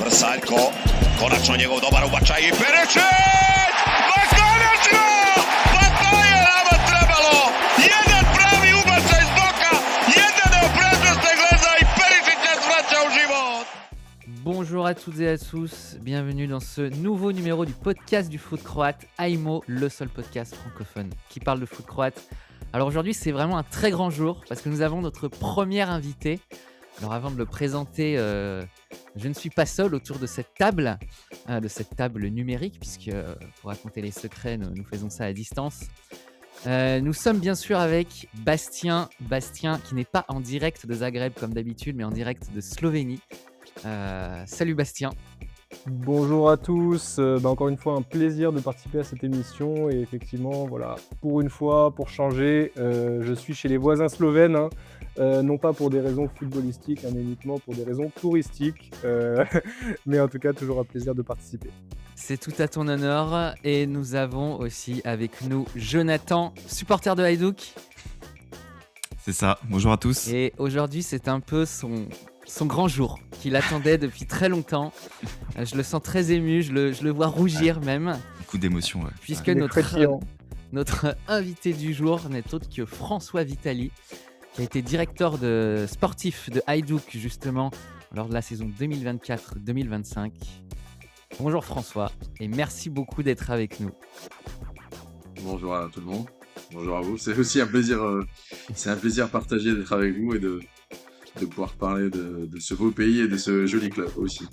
Vrsaljko, konačno njegov dobar ubačaj i Perišić! Ma konačno! Pa to je nama trebalo! Jedan pravi ubačaj iz boka, jedan prednosti gleda i Perišić nas vraća u život! Bonjour à toutes et à tous, bienvenue dans ce nouveau numéro du podcast du foot croate, AIMO, le seul podcast francophone qui parle de foot croate. Alors aujourd'hui c'est vraiment un très grand jour parce que nous avons notre premier invité. Alors avant de le présenter, je ne suis pas seul autour de cette table numérique puisque pour raconter les secrets, nous faisons ça à distance. Nous sommes bien sûr avec Bastien qui n'est pas en direct de Zagreb comme d'habitude mais en direct de Slovénie. Salut Bastien. Bonjour à tous, encore une fois un plaisir de participer à cette émission et effectivement voilà, pour une fois, pour changer, je suis chez les voisins slovènes, non pas pour des raisons footballistiques, mais uniquement pour des raisons touristiques, mais en tout cas toujours un plaisir de participer. C'est tout à ton honneur et nous avons aussi avec nous Jonathan, supporter de Hajduk. C'est ça, bonjour à tous. Et aujourd'hui c'est un peu son grand jour qu'il attendait depuis très longtemps. Je le sens très ému, je le vois rougir même. Beaucoup d'émotions, ouais. Puisque Il est notre invité du jour n'est autre que François Vitali, qui a été directeur sportif de Hajduk justement lors de la saison 2024-2025. Bonjour François et merci beaucoup d'être avec nous. Bonjour à tout le monde, bonjour à vous. C'est aussi un plaisir partagé d'être avec vous et de pouvoir parler de ce beau pays et de ce joli club aussi.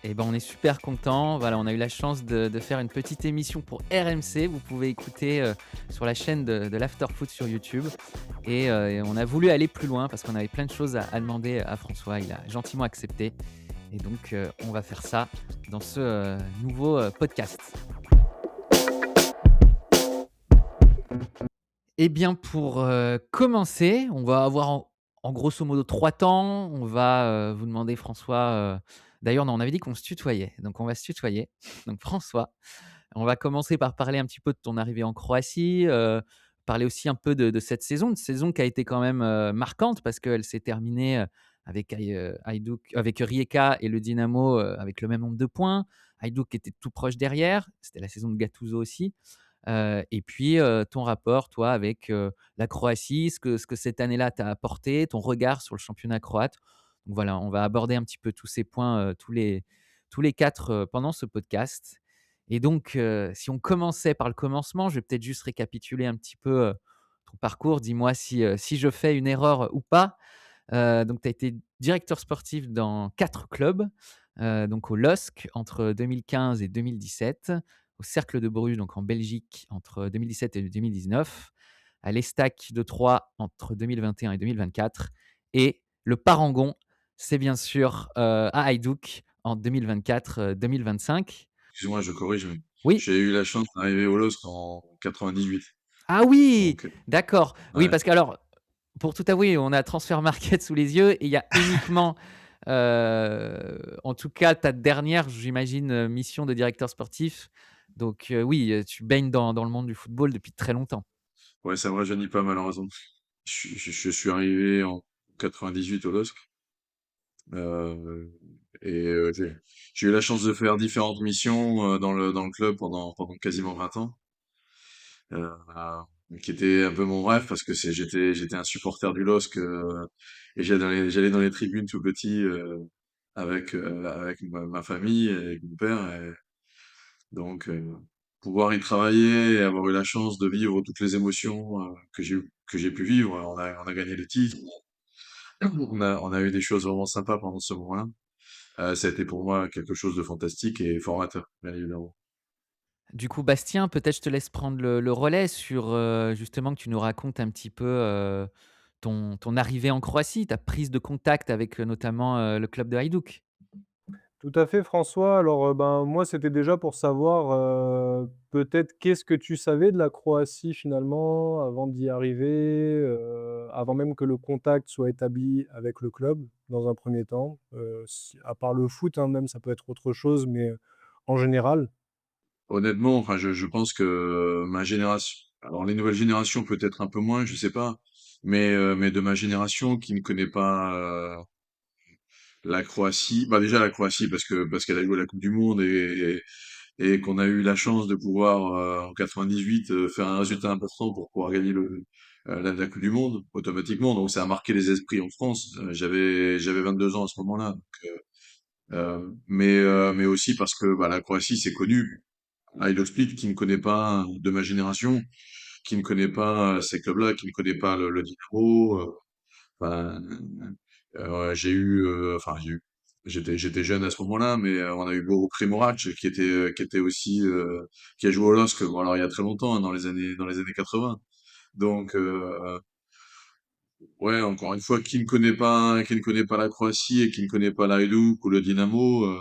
Et on est super contents. Voilà, on a eu la chance de faire une petite émission pour RMC. Vous pouvez écouter sur la chaîne de l'Afterfoot sur YouTube. Et on a voulu aller plus loin parce qu'on avait plein de choses à demander à François. Il a gentiment accepté. Et donc, on va faire ça dans ce nouveau podcast. Eh bien, pour commencer, on va avoir en grosso modo 3 temps. On va vous demander, François... D'ailleurs, on avait dit qu'on se tutoyait, donc on va se tutoyer. Donc François, on va commencer par parler un petit peu de ton arrivée en Croatie, parler aussi un peu de cette saison, une saison qui a été quand même marquante parce qu'elle s'est terminée avec Hajduk, avec Rijeka et le Dynamo avec le même nombre de points. Hajduk était tout proche derrière, c'était la saison de Gattuso aussi. Et puis ton rapport, toi, avec la Croatie, ce que cette année-là t'a apporté, ton regard sur le championnat croate. Donc voilà, on va aborder un petit peu tous ces points, tous les 4 pendant ce podcast. Et donc, si on commençait par le commencement, je vais peut-être juste récapituler un petit peu ton parcours. Dis-moi si je fais une erreur ou pas. Donc, tu as été directeur sportif dans 4 clubs, donc au LOSC entre 2015 et 2017, au Cercle de Bruges, donc en Belgique, entre 2017 et 2019, à l'Estac de Troyes entre 2021 et 2024, et le Parangon, c'est bien sûr à Hajduk en 2024-2025. Excuse-moi, je corrige, mais Oui. j'ai eu la chance d'arriver au LOSC en 98. Ah oui, Donc, d'accord. ouais. Oui, parce que alors, pour tout avouer, on a Transfer Market sous les yeux et il y a uniquement, en tout cas, ta dernière, j'imagine, mission de directeur sportif. Donc oui, tu baignes dans le monde du football depuis très longtemps. Ouais, ça me rajeunit pas malheureusement. Je suis arrivé en 98 au LOSC. J'ai eu la chance de faire différentes missions dans le club pendant quasiment 20 ans. Euh, qui était un peu mon rêve parce que j'étais un supporter du LOSC et j'allais dans les tribunes tout petit avec ma famille et avec mon père. Et donc, pouvoir y travailler et avoir eu la chance de vivre toutes les émotions que j'ai pu vivre. On a gagné le titre. On a eu des choses vraiment sympas pendant ce moment-là. Ça a été pour moi quelque chose de fantastique et formateur, bien évidemment. Du coup, Bastien, peut-être je te laisse prendre le relais sur justement que tu nous racontes un petit peu ton arrivée en Croatie, ta prise de contact avec notamment le club de Hajduk. Tout à fait François, alors moi c'était déjà pour savoir peut-être qu'est-ce que tu savais de la Croatie finalement avant d'y arriver, avant même que le contact soit établi avec le club dans un premier temps, à part le foot même ça peut être autre chose mais en général? Honnêtement, enfin, je pense que ma génération, alors les nouvelles générations peut-être un peu moins, je sais pas, mais de ma génération qui ne connaît pas La Croatie, bah déjà la Croatie parce qu'elle a joué la Coupe du Monde et qu'on a eu la chance de pouvoir en 98 faire un résultat important pour pouvoir gagner la Coupe du Monde automatiquement. Donc ça a marqué les esprits en France. J'avais 22 ans à ce moment-là. Mais aussi parce que bah, la Croatie c'est connu. Idol Split qui ne connaît pas de ma génération, qui ne connaît pas ces clubs-là, qui ne connaît pas le Dynamo. Enfin, j'ai eu, j'étais jeune à ce moment-là, mais on a eu Boro Primorac qui était aussi, qui a joué au LOSC, bon alors il y a très longtemps, hein, dans les années 80. Donc, ouais, encore une fois, qui ne connaît pas la Croatie et qui ne connaît pas l'Hajduk ou le Dynamo,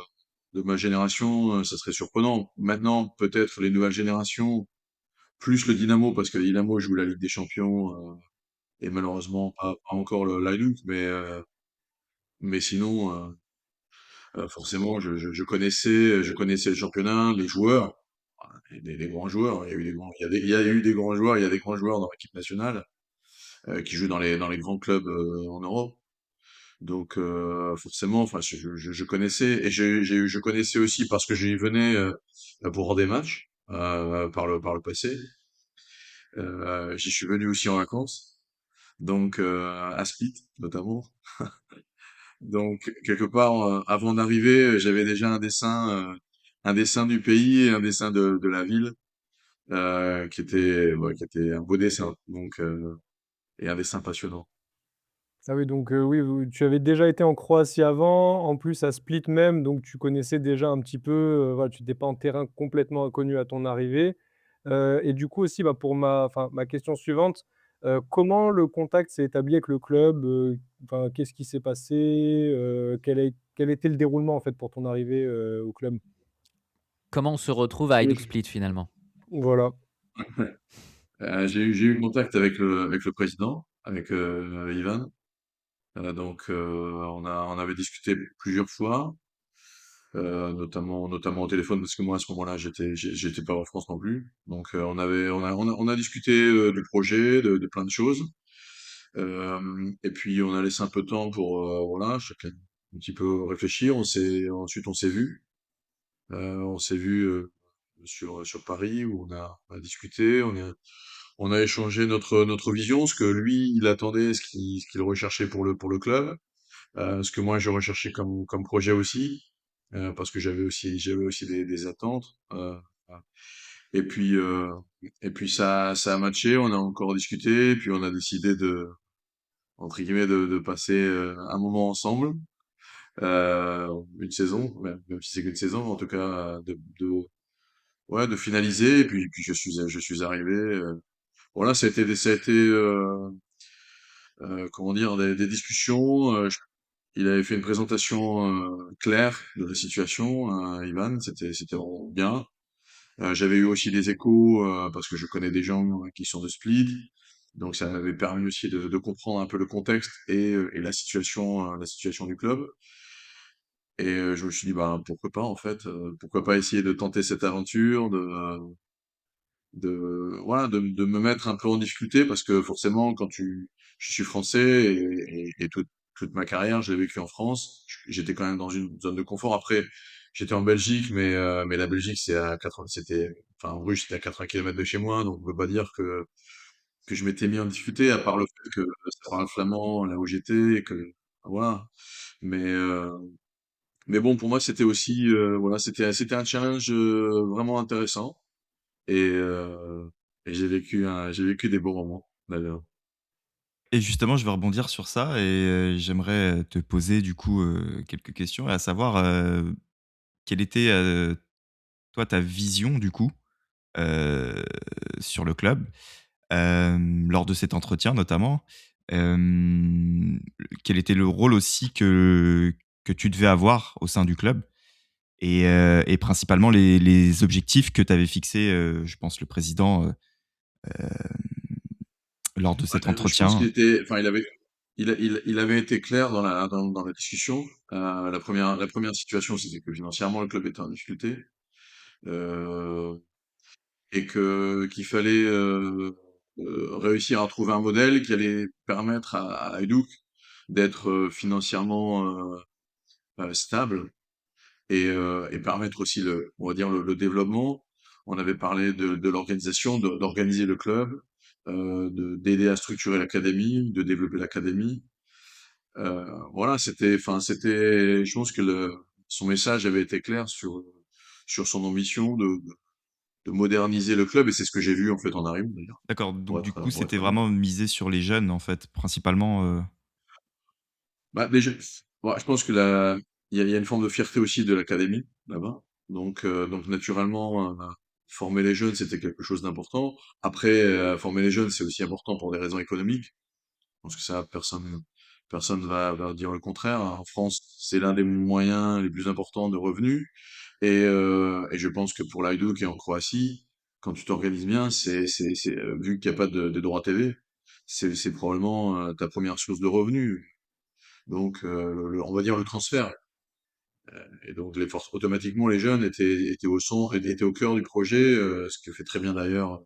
de ma génération, ça serait surprenant. Maintenant, peut-être les nouvelles générations, plus le Dynamo, parce que le Dynamo joue la Ligue des Champions, et malheureusement pas encore l'Hajduk, mais sinon, forcément, je connaissais le championnat, les joueurs, les grands joueurs. Il y a eu des grands, il y a eu des grands joueurs, il y a des grands joueurs dans l'équipe nationale qui jouent dans les grands clubs en Europe. Donc forcément, enfin, je connaissais et je connaissais aussi parce que j'y venais pour voir des matchs par le passé. J'y suis venu aussi en vacances, donc à Split notamment. Donc, quelque part, avant d'arriver, j'avais déjà un dessin du pays et un dessin de la ville, qui était un beau dessin, donc, et un dessin passionnant. Ah oui, donc oui, tu avais déjà été en Croatie avant, en plus à Split même, donc tu connaissais déjà un petit peu, voilà, tu n'étais pas en terrain complètement inconnu à ton arrivée. Et du coup aussi, bah, pour ma question suivante, comment le contact s'est établi avec le club? Enfin, qu'est-ce qui s'est passé? Quel était le déroulement, en fait, pour ton arrivée, au club? Comment on se retrouve à Hajduk Oui. Split finalement? Voilà. J'ai eu contact avec le président, avec Ivan. Donc, on avait discuté plusieurs fois, notamment au téléphone, parce que moi, à ce moment-là, j'étais pas en France non plus. Donc, on a discuté du projet, de plein de choses. Et puis on a laissé un peu de temps pour voilà, chacun un petit peu réfléchir. Ensuite on s'est vu. On s'est vu sur Paris où on a discuté, on a échangé notre vision, ce que lui il attendait, ce qu'il recherchait pour le club, ce que moi je recherchais comme projet aussi, parce que j'avais aussi des attentes. Voilà. Et puis euh, et puis ça a matché, on a encore discuté, et puis on a décidé de entre guillemets, de passer un moment ensemble, une saison, même si c'est qu'une saison, en tout cas, ouais, de finaliser. Et puis je suis arrivé. Voilà, ça a été comment dire, des discussions. Il avait fait une présentation claire de la situation, Ivan, c'était vraiment bien. J'avais eu aussi des échos parce que je connais des gens qui sont de Split, donc ça m'avait permis aussi de comprendre un peu le contexte et la situation du club. Et je me suis dit, bah, pourquoi pas en fait, pourquoi pas essayer de tenter cette aventure, voilà, de me mettre un peu en difficulté parce que forcément, je suis français et toute ma carrière, je l'ai vécu en France. J'étais quand même dans une zone de confort. Après, j'étais en Belgique, mais la Belgique, c'est à 80, enfin, Bruges, c'était à 80 km de chez moi, donc on peut pas dire que je m'étais mis en difficulté, à part le fait que ça parle flamand là où j'étais et que, voilà. Mais, euh, mais bon, pour moi, c'était aussi, voilà, c'était un challenge vraiment intéressant. Et, heu et j'ai vécu des bons moments, d'ailleurs. Et justement, je vais rebondir sur ça et j'aimerais te poser du coup, quelques questions, et à savoir, quelle était, toi, ta vision du coup, heu, sur le club, lors de cet entretien notamment? Quel était le rôle aussi que tu devais avoir au sein du club? Et principalement les objectifs que t'avait fixés, je pense le président, lors de Ouais, cet je pense qu'il entretien? était enfin, il avait été clair dans la discussion. La première situation, c'était que financièrement, le club était en difficulté, heu et qu'il fallait, réussir à trouver un modèle qui allait permettre à Hajduk d'être, financièrement, stable et permettre aussi on va dire le développement. On avait parlé de l'organisation, d'organiser le club, d'aider à structurer l'académie, de développer l'académie. Voilà, je pense que son message avait été clair sur son ambition de moderniser le club et c'est ce que j'ai vu en fait en arrivant d'ailleurs. D'accord, Pour donc du être, coup, pour c'était être honnête. vraiment misé sur les jeunes, en fait, principalement, Bah, déjà, je pense que il y a une forme de fierté aussi de l'académie là-bas. Donc naturellement, former les jeunes, c'était quelque chose d'important. Après, former les jeunes, c'est aussi important pour des raisons économiques. Je pense que ça, personne va dire le contraire. En France, c'est l'un des moyens les plus importants de revenus. Et je pense que pour l'Hajduk et en Croatie, quand tu t'organises bien, vu qu'il n'y a pas de droits TV, c'est probablement ta première source de revenus. Donc, on va dire le transfert. Et donc, automatiquement, les jeunes étaient étaient au cœur du projet, ce que fait très bien d'ailleurs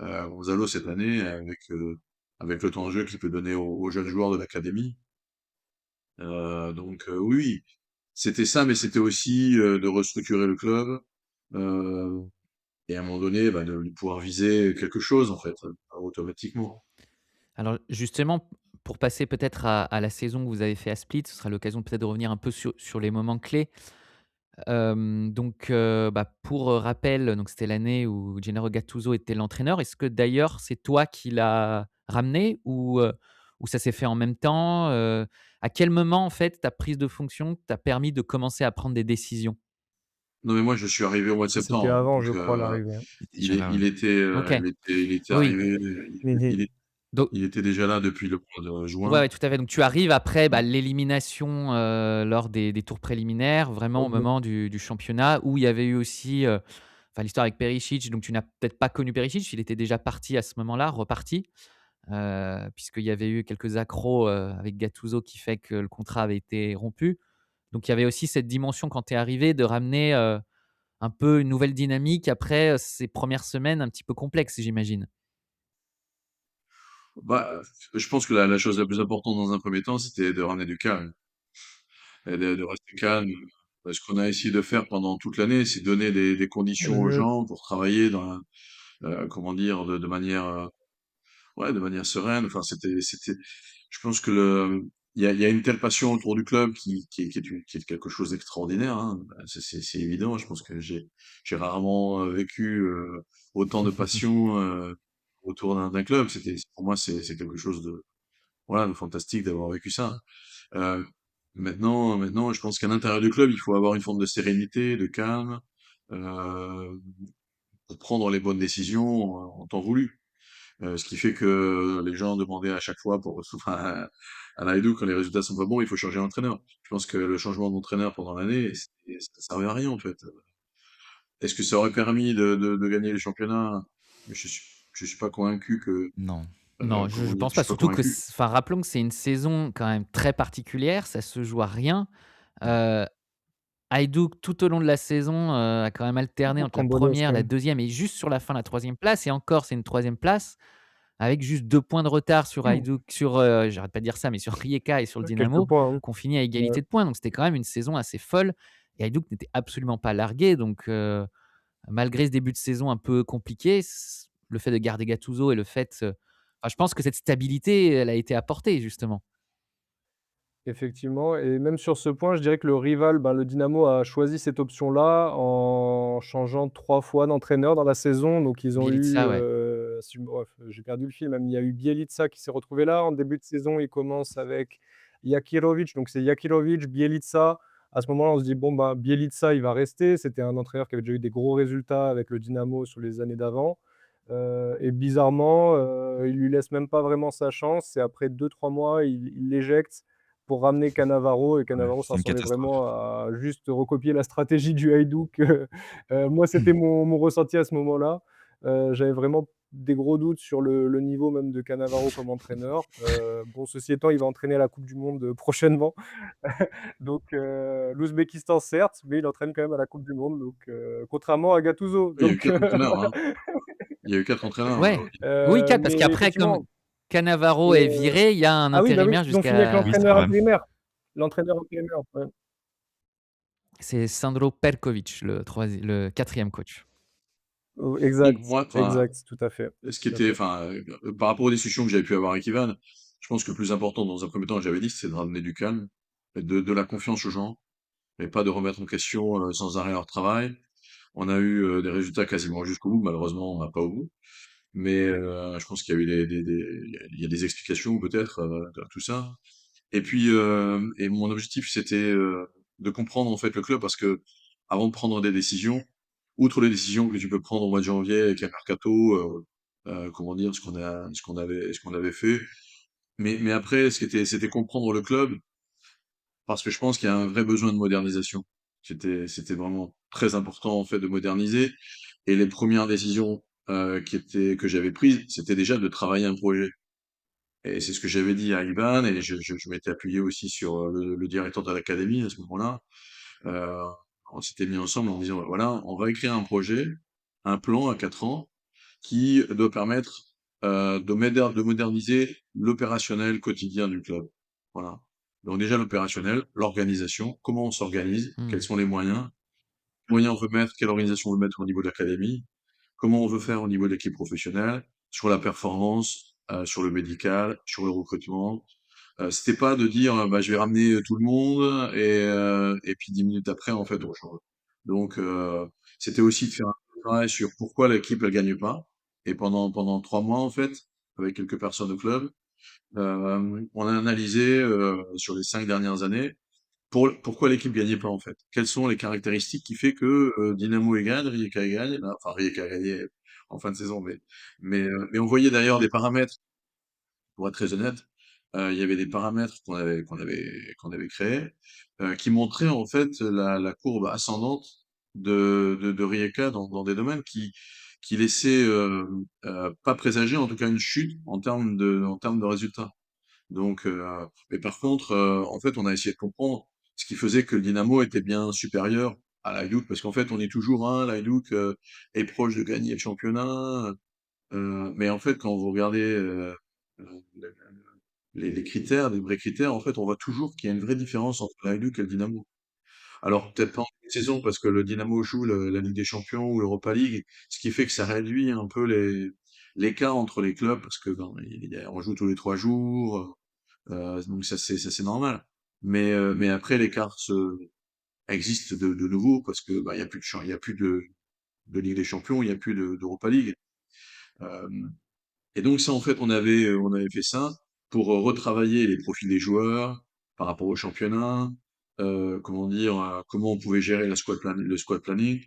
Gonzalo cette année, avec le temps de jeu qu'il peut donner aux jeunes joueurs de l'académie. Oui, oui, c'était ça, mais c'était aussi de restructurer le club euh, et à un moment donné, bah, de pouvoir viser quelque chose en fait, automatiquement. Alors justement, pour passer peut-être à la saison que vous avez fait à Split, ce sera l'occasion peut-être de revenir un peu sur les moments clés. Bah, pour rappel, donc c'était l'année où Gennaro Gattuso était l'entraîneur. Est-ce que d'ailleurs c'est toi qui l'as ramené ou ça s'est fait en même temps? À quel moment en fait ta prise de fonction t'a permis de commencer à prendre des décisions? Non, mais moi, je suis arrivé au mois de Ça, c'était septembre, avant, donc je crois, l'arrivée, hein. il était déjà là, ouais. OK, il était oui, arrivé, Mhm. donc il était déjà là depuis le mois de ouais, juin. ouais, tout à fait. Donc tu arrives après, bah, l'élimination, lors des tours préliminaires, vraiment au Ok. moment du championnat où il y avait eu aussi, enfin l'histoire avec Perisic, donc tu n'as peut-être pas connu Perisic, il était déjà parti à ce moment-là, reparti, puisqu'il y avait eu quelques accros, avec Gattuso qui fait que le contrat avait été rompu. Donc il y avait aussi cette dimension quand tu es arrivé de ramener, un peu une nouvelle dynamique après, ces premières semaines un petit peu complexes, j'imagine? Bah, je pense que la chose la plus importante dans un premier temps, c'était de ramener du calme et de rester calme. Ce qu'on a essayé de faire pendant toute l'année, c'est donner des conditions aux Mhm. gens pour travailler comment dire, de manière, ouais, de manière sereine. Enfin, je pense que il y a une telle passion autour du club qui est quelque chose d'extraordinaire, hein. Bah, c'est évident. Je pense que j'ai rarement vécu autant de passion autour d'un club. Pour moi, c'est quelque chose voilà, de fantastique d'avoir vécu ça. Euh, maintenant, je pense qu'à l'intérieur du club, il faut avoir une forme de sérénité, de calme, euh, pour prendre les bonnes décisions en temps voulu. Ce qui fait que les gens demandaient à chaque fois enfin, à l'Hajduk, quand les résultats sont pas bons, il faut changer d'entraîneur. Je pense que le changement d'entraîneur pendant l'année, ça servait à rien en fait. Est-ce que ça aurait permis de gagner les championnats? Je suis pas convaincu Non, je comment dire, pense je pas. suis pas Surtout que convaincu. enfin, rappelons que c'est une saison quand même très particulière, ça se joue à rien. Heu, Hajduk tout au long de la saison, a quand même alterné entre la Cambolos, première, quand la même. deuxième et juste sur la fin, la troisième place et encore, c'est une troisième place avec juste 2 points de retard sur Hajduk sur, j'arrête pas de dire ça, mais sur Rijeka et sur le Quelques Dynamo, points, hein. qu'on finit à Ouais. égalité de points. Donc c'était quand même une saison assez folle et Hajduk n'était absolument pas largué. Donc malgré ce début de saison un peu compliqué, le fait de garder Gattuso et le fait, enfin, je pense que cette stabilité, elle a été apportée justement. Effectivement, et même sur ce point, je dirais que le rival, ben, le Dynamo a choisi cette option-là en changeant 3 fois d'entraîneur dans la saison. Donc ils ont eu, Bielitsa, ouais. si je bref, j'ai perdu le fil même, il y a eu Bielitsa qui s'est retrouvé là. En début de saison, il commence avec Jakirovic, donc c'est Jakirovic, Bielitsa. À ce moment-là, on se dit: «Bon, bah, Bielitsa, il va rester». C'était un entraîneur qui avait déjà eu des gros résultats avec le Dynamo sur les années d'avant, et bizarrement, il lui laisse même pas vraiment sa chance et après 2-3 mois, il l'éjecte pour ramener Cannavaro et Ouais, Cannavaro, ça c'est une ressemblait catastrophe. vraiment à juste recopier la stratégie du Hajduk. Moi, c'était mon ressenti à ce moment-là. J'avais vraiment des gros doutes sur le niveau même de Cannavaro comme entraîneur. Bon, ceci étant, il va entraîner à la coupe du monde, prochainement. Donc l'Ouzbékistan certes, mais il entraîne quand même à la coupe du monde, donc contrairement à Gattuso. Il y a eu Donc 4 entraîneurs, voilà. hein. Il y a eu 4 entraîneurs, Ouais, oui 4 parce Mais qu'après comme effectivement, Cannavaro est heu viré, il y a un ah oui, bah oui, intérimaire parce qu'ils ont fini avec jusqu'à Oui, c'est l'entraîneur vrai. intérimaire. L'entraîneur intérimaire, ouais. C'est Sandro Perkovic, le 4e coach. Donc Exact, moi, enfin, exact, tout à fait, ce qui tout à était, fait. enfin, par rapport aux discussions que j'avais pu avoir avec Ivan, je pense que le plus important dans un premier temps, j'avais dit, c'est de ramener du calme, et de la confiance aux gens, et pas de remettre en question sans arrêt leur travail. On a eu des résultats quasiment jusqu'au bout, malheureusement, on n'a pas au bout. Mais je pense qu'il y a eu il y a des explications peut-être à tout ça. Et puis, et mon objectif, c'était de comprendre en fait le club parce que avant de prendre des décisions, outre les décisions que tu peux prendre au mois de janvier avec un mercato, comment dire, ce qu'on avait fait, mais après, c'était comprendre le club parce que je pense qu'il y a un vrai besoin de modernisation. C'était vraiment très important en fait de moderniser. Et les premières décisions que j'avais prises, c'était déjà de travailler un projet. Et c'est ce que j'avais dit à Iban, et je m'étais appuyé aussi sur le directeur de l'académie à ce moment-là. Euh, on s'était mis ensemble en disant, voilà, on va écrire un projet, un plan à 4 ans, qui doit permettre de moderniser l'opérationnel quotidien du club. Voilà. Donc déjà l'opérationnel, l'organisation, comment on s'organise, quels Mmh. sont les moyens on veut mettre, quelle organisation on veut mettre au niveau de l'académie, comment on veut faire au niveau de l'équipe professionnelle, sur la performance, sur le médical, sur le recrutement. C'était pas de dire, bah, je vais ramener tout le monde et puis 10 minutes après, en fait, on change. Donc, c'était aussi de faire un travail sur pourquoi l'équipe ne gagne pas. Et pendant 3 mois, en fait, avec quelques personnes au club, on a analysé sur les 5 dernières années pourquoi l'équipe gagnait pas en fait. Quelles sont les caractéristiques qui fait que Dynamo gagne, Rijeka gagne, enfin Rijeka a gagné en fin de saison, mais on voyait d'ailleurs des paramètres, pour être très honnête, il y avait des paramètres qu'on avait créés qui montraient en fait la courbe ascendante de Rijeka dans des domaines qui laissaient pas présager en tout cas une chute en termes de résultats. Donc, mais par contre, en fait, on a essayé de comprendre ce qui faisait que le Dynamo était bien supérieur à l'Hajduk, parce qu'en fait, on est toujours un, l'Hajduk est proche de gagner le championnat, mais en fait, quand vous regardez le- les critères, les vrais critères, en fait, on voit toujours qu'il y a une vraie différence entre l'Hajduk et le Dynamo. Alors, peut-être pas en une saison, parce que le Dynamo joue la Ligue des Champions ou l'Europa League, ce qui fait que ça réduit un peu l'écart entre les clubs, parce que ben, on joue tous les 3 jours. Donc ça c'est normal. Mais après l'écart existe de nouveau parce que bah, il y a plus il y a plus de Ligue des Champions, il y a plus d'Europa League. Euh, et donc ça en fait on avait fait ça pour retravailler les profils des joueurs par rapport au championnat, comment dire, comment on pouvait gérer le squad planning.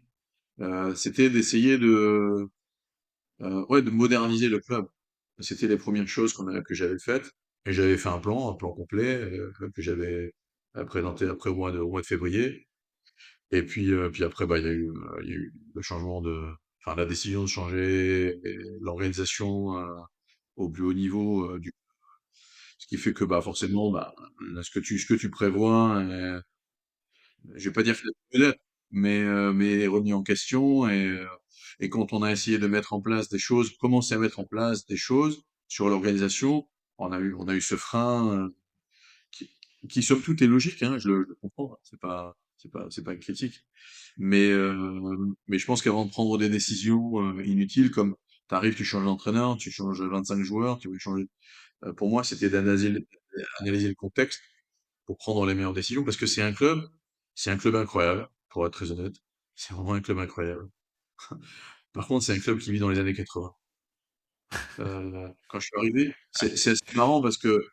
C'était d'essayer de moderniser le club. C'était les premières choses que j'avais faites. Et j'avais fait un plan complet, que j'avais présenté après au mois de février. Et puis après, bah, il y a eu le changement enfin, la décision de changer l'organisation au plus haut niveau ce qui fait que, bah, forcément, bah, là, ce que tu prévois, je vais pas dire que c'est peut-être, mais remis en question et quand on a essayé de mettre en place des choses, commencer à mettre en place des choses sur l'organisation, on a eu ce frein qui, qui somme toute est logique, hein, je le comprends, hein, c'est pas une critique, mais je pense qu'avant de prendre des décisions inutiles comme t'arrives, tu changes d'entraîneur, tu changes 25 joueurs, tu veux changer, pour moi, c'était analyser le contexte pour prendre les meilleures décisions parce que c'est un club incroyable, pour être très honnête. C'est vraiment un club incroyable. Par contre, c'est un club qui vit dans les années 80. Quand je suis arrivé, c'est assez marrant parce que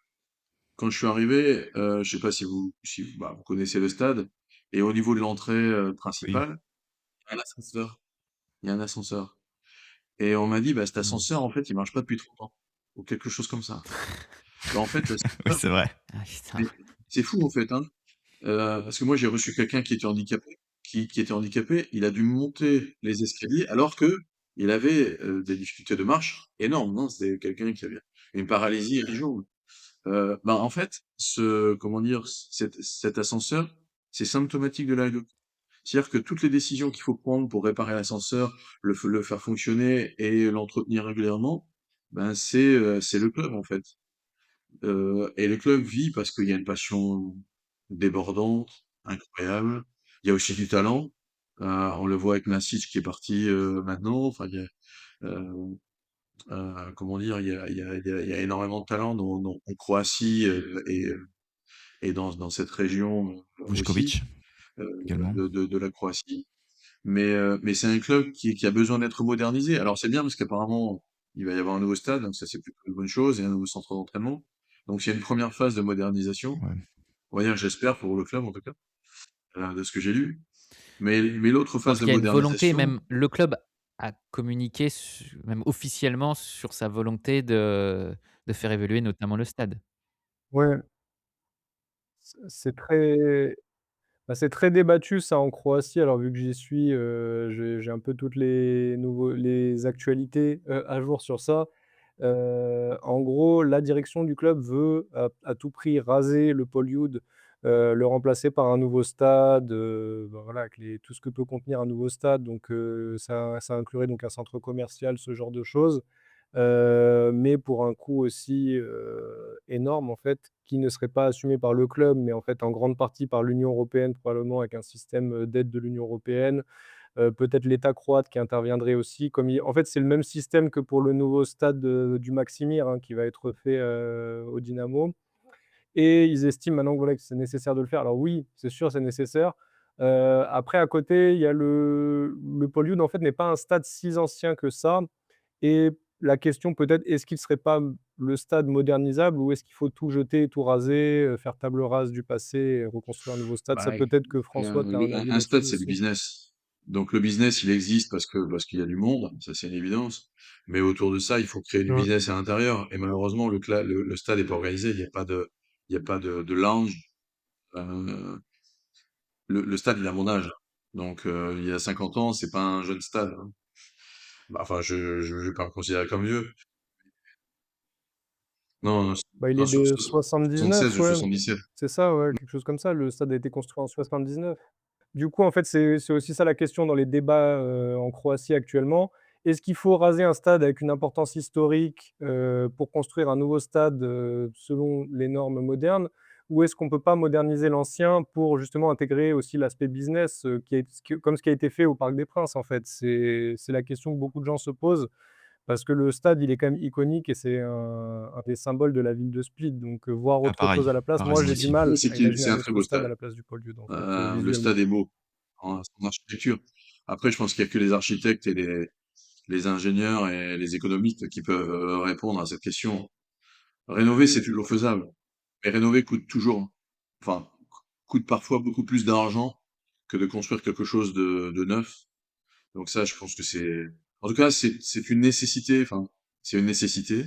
quand je suis arrivé, je sais pas bah, vous connaissez le stade, et au niveau de l'entrée Oui. principale, il y a un ascenseur. Il y a un ascenseur. Et on m'a dit, bah, cet Mmh. ascenseur, en fait, il marche pas depuis 30 ans. Ou quelque chose comme ça. Bah, en fait, Oui, c'est vrai. Ah putain. mais c'est fou, en fait, hein. Parce que moi, j'ai reçu quelqu'un qui était handicapé, qui était handicapé, il a dû monter les escaliers alors que il avait des difficultés de marche énormes, hein. C'était quelqu'un qui avait une paralysie région. Bah, en fait, comment dire, cet ascenseur, c'est symptomatique de l'ALE. C'est-à-dire que toutes les décisions qu'il faut prendre pour réparer l'ascenseur, le faire fonctionner et l'entretenir régulièrement, ben c'est le club en fait. Et le club vit parce qu'il y a une passion débordante, incroyable. Il y a aussi du talent. On le voit avec Masic qui est parti maintenant. Enfin, il y a, euh, comment dire, il y a énormément de talent en Croatie et dans cette région aussi Vučković également. de la Croatie. Mais c'est un club qui a besoin d'être modernisé. Alors c'est bien parce qu'apparemment, il va y avoir un nouveau stade, donc ça c'est plutôt une bonne chose, et un nouveau centre d'entraînement. Donc il y a une première phase de modernisation. Ouais. On va dire, j'espère pour le club en tout cas, de ce que j'ai lu. Mais l'autre Je phase pense de qu'il y a une volonté, modernisation, même le club a communiqué même officiellement sur sa volonté de faire évoluer notamment le stade. Ouais, c'est très bah, c'est très débattu ça en Croatie. Alors vu que j'y suis, j'ai un peu toutes les actualités, à jour sur ça. En gros, la direction du club veut à tout prix raser le Paul-Youd, le remplacer par un nouveau stade, bah, voilà, avec tout ce que peut contenir un nouveau stade. Donc, ça inclurait donc un centre commercial, ce genre de choses. Mais pour un coût aussi, énorme en fait, qui ne serait pas assumé par le club, mais en fait en grande partie par l'Union européenne, probablement avec un système, d'aide de l'Union européenne. Peut-être l'État croate qui interviendrait aussi comme il en fait, c'est le même système que pour le nouveau stade, du Maksimir, hein, qui va être fait, au Dynamo, et ils estiment maintenant que voilà, que c'est nécessaire de le faire. Alors oui, c'est sûr, c'est nécessaire. Après à côté, il y a le Paul-Youd en fait n'est pas un stade si ancien que ça, et la question peut-être, est-ce qu'il ne serait pas le stade modernisable, ou est-ce qu'il faut tout jeter, tout raser, faire table rase du passé et reconstruire un nouveau stade? Ça bah, peut-être que François, tu as un avis un stade là-dessus c'est du aussi? business. Donc le business il existe parce qu'il y a du monde, ça c'est une évidence. Mais autour de ça, il faut créer du Mmh. business à l'intérieur. Et malheureusement, le stade est pas organisé. Il y a pas de lounge. Euh, le stade, il a mon âge. Donc, il y a 50 ans, c'est pas un jeune stade, hein. Bah, enfin, je vais pas me considérer comme vieux. Non, non, Bah, il non, est de 79, 76 ou ouais, 77. c'est ça, ouais, quelque chose comme ça. Le stade a été construit en 79. Du coup, en fait, c'est aussi ça la question dans les débats, en Croatie actuellement. Est-ce qu'il faut raser un stade avec une importance historique, pour construire un nouveau stade, selon les normes modernes? Ou est-ce qu'on ne peut pas moderniser l'ancien pour justement intégrer aussi l'aspect business, qui est comme ce qui a été fait au Parc des Princes, en fait? C'est la question que beaucoup de gens se posent, parce que le stade, il est quand même iconique et c'est un des symboles de la ville de Split, donc voir Ah autre chose à la place, moi, pareil j'ai du aussi. mal à imaginer C'est un un très autre beau stade stade. à la place du Paul-Liud, en fait, Le stade visuellement. est beau en son architecture. Après, je pense qu'il y a que les architectes et les ingénieurs et les économistes qui peuvent répondre à cette question. Rénover, c'est toujours faisable. Mais rénover coûte toujours, enfin, coûte parfois beaucoup plus d'argent que de construire quelque chose de neuf. Donc ça, je pense que en tout cas, c'est une nécessité. Enfin, c'est une nécessité.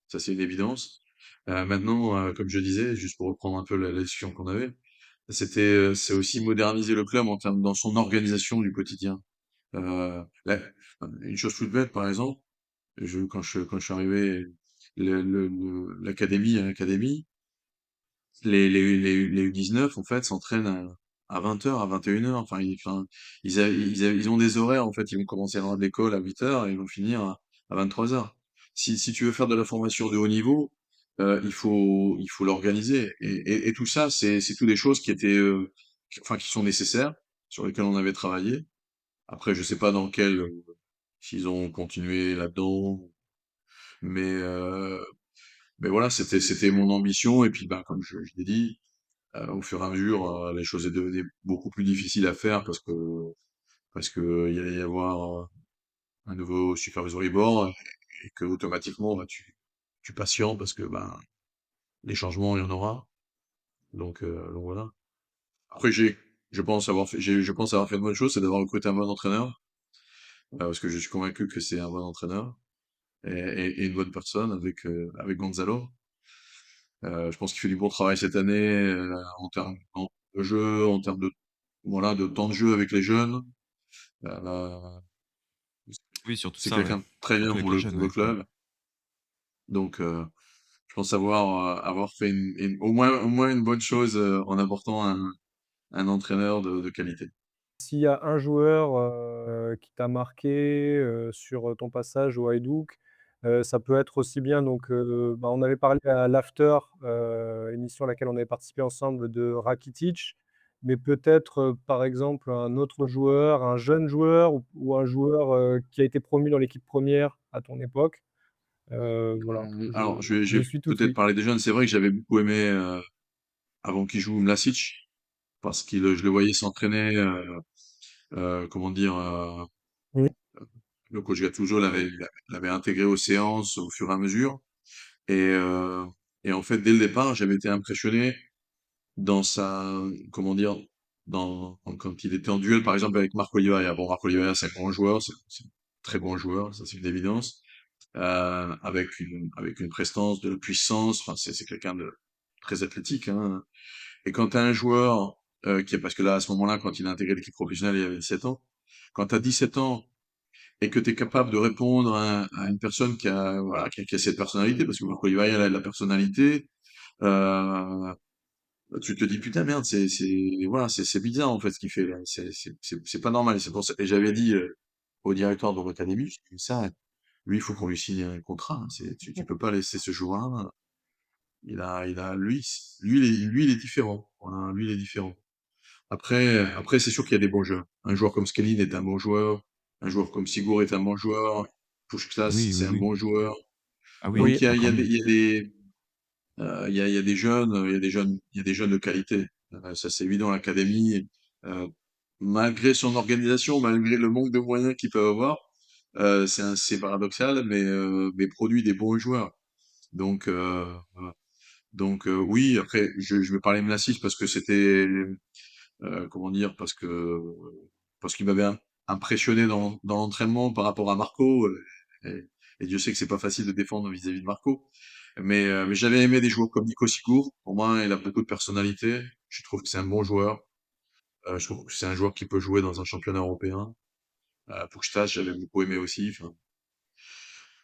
Ça, c'est une évidence. Maintenant, comme je disais, juste pour reprendre un peu la discussion qu'on avait, c'est aussi moderniser le club en termes dans son organisation du quotidien. Une chose toute bête, par exemple, quand je suis arrivé, l'académie, les U19, en fait, s'entraînent à 20h, à 21h. Ils ont des horaires, en fait. Ils vont commencer à aller à l'école à 8h et ils vont finir à 23h. Si tu veux faire de la formation de haut niveau, il faut l'organiser. Et tout ça, c'est tout des choses qui étaient, qui sont nécessaires, sur lesquelles on avait travaillé. Après, je sais pas s'ils ont continué là-dedans, mais, euh, mais voilà, c'était mon ambition. Et puis, ben, comme je l'ai dit, au fur et à mesure, les choses est devenaient beaucoup plus difficiles à faire parce que il allait y avoir un nouveau supervisory board et que automatiquement, bah, tu patientes parce que ben les changements, il y en aura. Donc voilà. Après, je pense avoir fait une bonne chose, c'est d'avoir recruté un bon entraîneur, parce que je suis convaincu que c'est un bon entraîneur et une bonne personne avec Gonzalo. Je pense qu'il fait du bon travail cette année, en termes de jeu, en termes de voilà, de temps de jeu avec les jeunes. Euh, Oui, surtout c'est ça, ouais. quelqu'un de très bien Surtout avec pour les pour jeunes, le ouais. club. Donc, je pense avoir fait au moins une bonne chose en apportant un entraîneur de qualité. S'il y a un joueur, qui t'a marqué, sur, ton passage au Hajduk, ça peut être aussi bien donc, bah, on avait parlé à l'after, émission à laquelle on avait participé ensemble, de Rakitic, mais peut-être, par exemple, un autre joueur, un jeune joueur ou un joueur, qui a été promu dans l'équipe première à ton époque? Voilà, Alors, je je vais suis tout peut-être oui. parler des jeunes. C'est vrai que j'avais beaucoup aimé, avant qu'il joue, Mlasic, parce je le voyais s'entraîner, comment dire, Oui. le coach Gattuso l'avait intégré aux séances au fur et à mesure. Et, euh, et en fait, dès le départ, j'avais été impressionné dans sa, comment dire, quand il était en duel, par exemple, avec Marco Oliveira. Bon, Marco Oliveira, c'est un grand joueur, c'est un très bon joueur, ça c'est une évidence, avec une prestance, de la puissance, enfin, c'est quelqu'un de très athlétique, hein. Et quand tu as un joueur, parce que là, à ce moment-là, quand il a intégré l'équipe professionnelle, il avait 17 ans, quand tu as 17 ans et que tu es capable de répondre à une personne qui a, voilà, qui a cette personnalité, parce que Marco Oliveira, il a de la personnalité, euh, tu te dis putain merde, voilà, c'est bizarre en fait ce qu'il fait là, c'est pas normal. C'est pour ça. Et j'avais dit au directeur de l'académie, je dis ça, lui il faut qu'on lui signe un contrat, hein. Tu peux pas laisser ce joueur-là. Lui il est différent. Voilà, lui il est différent. Après c'est sûr qu'il y a des bons joueurs. Un joueur comme Skelly est un bon joueur, un joueur comme Sigour est un bon joueur, Pusklas Oui, c'est oui, un oui. bon joueur. Ah oui, Donc Oui, encore mieux. il y a des jeunes, il y a des jeunes de qualité. Ça, c'est évident. L'académie, euh, malgré son organisation, malgré le manque de moyens qu'ils peuvent avoir, c'est paradoxal, mais produit des bons joueurs. Donc, oui. Après, je vais parler de Mlassis parce que c'était, comment dire, parce qu'il m'avait impressionné dans l'entraînement par rapport à Marco. Et Dieu sait que c'est pas facile de défendre vis-à-vis de Marco. Mais j'avais aimé des joueurs comme Nico Sigour. Pour moi, il a beaucoup de personnalité. Je trouve que c'est un bon joueur. Je trouve que c'est un joueur qui peut jouer dans un championnat européen. Pusktas, j'avais beaucoup aimé aussi. Enfin.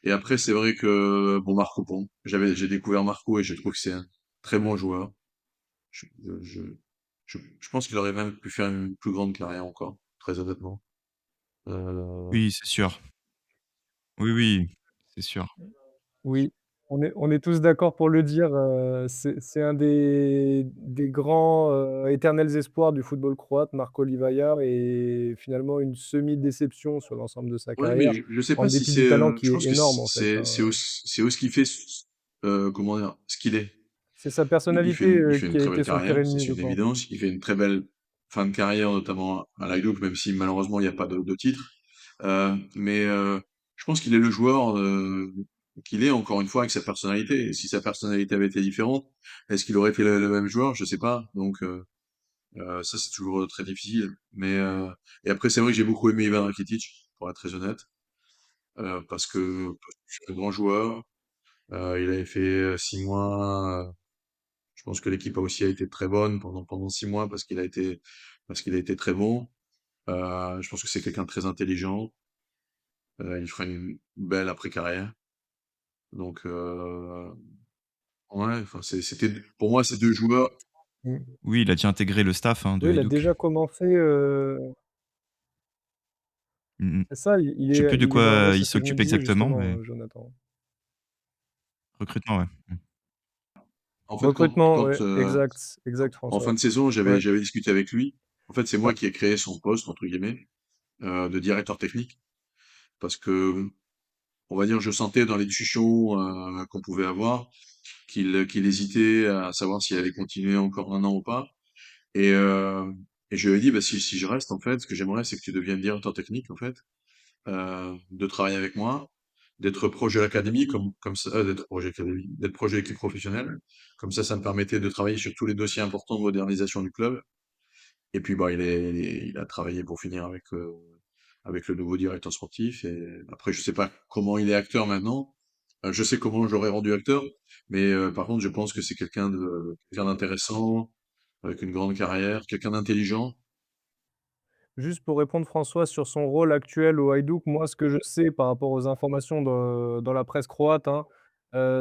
Et après, c'est vrai que bon, Marco Pon. J'ai découvert Marco et je trouve que c'est un très bon joueur. Je, je, je pense qu'il aurait même pu faire une plus grande carrière encore, très honnêtement. Euh, Oui, c'est sûr. Oui, oui, c'est sûr. oui, on est tous d'accord pour le dire, c'est un des grands, éternels espoirs du football croate, Marko Livaja et finalement une semi-déception sur l'ensemble de sa Ouais, mais carrière, je sais en pas si dépit du talent qui je est pense que énorme en fait, hein, c'est aussi qui fait, comment dire, ce qu'il est. c'est sa personnalité, Il fait une qui a très belle été son pire carrière, ça ennemi, c'est je une pense. évidence. Il fait une très belle fin de carrière, notamment à l'Hajduk, même si malheureusement il n'y a pas de titre. Je pense qu'il est le joueur qu'il est, encore une fois, avec sa personnalité. Et si sa personnalité avait été différente, est-ce qu'il aurait été le même joueur? Je sais pas. Donc ça c'est toujours très difficile. Et après c'est vrai que j'ai beaucoup aimé Ivan Rakitic, pour être très honnête, parce que c'est un grand joueur. Il avait fait 6 mois. Je pense que l'équipe a aussi été très bonne pendant 6 mois parce qu'il a été très bon. Je pense que c'est quelqu'un de très intelligent. Il fera une belle après-carrière. Donc, ouais, enfin, c'était, pour moi, ces deux joueurs. Mmh. Oui, il a déjà intégré le staff, hein, de Oui, il a Hajduk. déjà commencé, Mmh mh. c'est ça, il Je sais est plus de il est dans ouais, quoi c'est il ce que je me s'occupe disais exactement, justement, mais Jonathan. recrutement, ouais. Mmh. En fait, Recrutement, ouais, exact, exact en fin François. de saison, Ouais, j'avais discuté avec lui. En fait, c'est moi ouais. qui ai créé son poste, entre guillemets, de directeur technique. Parce que, on va dire, je sentais dans les discussions qu'on pouvait avoir qu'il hésitait à savoir s'il allait continuer encore 1 an ou pas. Et, euh, et je lui ai dit, bah, si je reste, en fait, ce que j'aimerais, c'est que tu deviennes directeur technique, en fait, de travailler avec moi, d'être proche de l'académie, comme ça, d'être proche de l'équipe professionnelle. Comme ça me permettait de travailler sur tous les dossiers importants de modernisation du club. Et puis, bah, il a travaillé pour finir avec le nouveau directeur sportif. Et après, je sais pas comment il est acteur maintenant. Je sais comment je l'aurais rendu acteur. Mais par contre, je pense que c'est quelqu'un d'intéressant, avec une grande carrière, quelqu'un d'intelligent. Juste pour répondre François sur son rôle actuel au Hajduk, moi ce que je sais par rapport aux informations dans la presse croate, hein,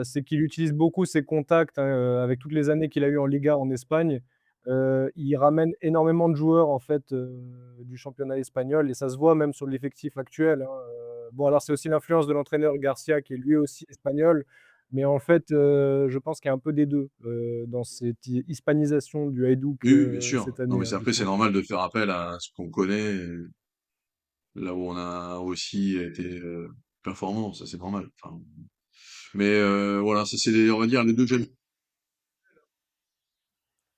c'est qu'il utilise beaucoup ses contacts, hein, avec toutes les années qu'il a eues en Liga en Espagne. Il ramène énormément de joueurs en fait, du championnat espagnol et ça se voit même sur l'effectif actuel, hein, bon alors c'est aussi l'influence de l'entraîneur Garcia qui est lui aussi espagnol, Mais en fait, je pense qu'il y a un peu des 2 dans cette hispanisation du Hajduk, Oui, oui, bien sûr. cette Non, année, mais hein, après, c'est dites-moi? normal de faire appel à ce qu'on connaît, là où on a aussi été performant, ça c'est normal. Enfin, mais voilà, ça c'est on va dire